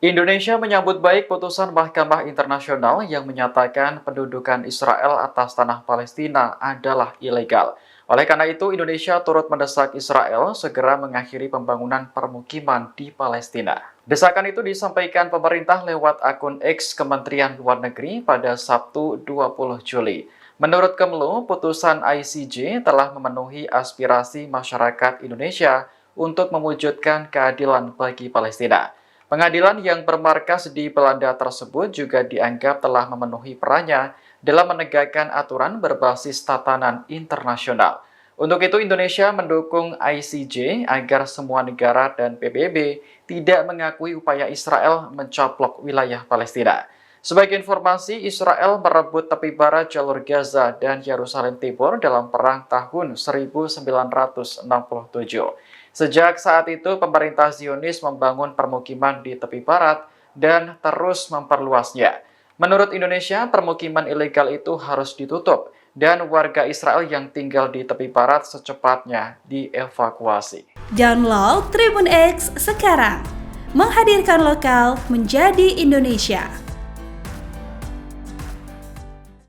Indonesia menyambut baik putusan Mahkamah Internasional yang menyatakan pendudukan Israel atas tanah Palestina adalah ilegal. Oleh karena itu, Indonesia turut mendesak Israel segera mengakhiri pembangunan permukiman di Palestina. Desakan itu disampaikan pemerintah lewat akun X Kementerian Luar Negeri pada Sabtu 20 Juli. Menurut Kemlu, putusan ICJ telah memenuhi aspirasi masyarakat Indonesia untuk mewujudkan keadilan bagi Palestina. Pengadilan yang bermarkas di Belanda tersebut juga dianggap telah memenuhi perannya dalam menegakkan aturan berbasis tatanan internasional. Untuk itu, Indonesia mendukung ICJ agar semua negara dan PBB tidak mengakui upaya Israel mencaplok wilayah Palestina. Sebagai informasi, Israel merebut tepi barat jalur Gaza dan Yerusalem Timur dalam perang tahun 1967. Sejak saat itu, pemerintah Zionis membangun permukiman di tepi barat dan terus memperluasnya. Menurut Indonesia, permukiman ilegal itu harus ditutup dan warga Israel yang tinggal di tepi barat secepatnya dievakuasi. Download Tribun X sekarang, menghadirkan lokal menjadi Indonesia.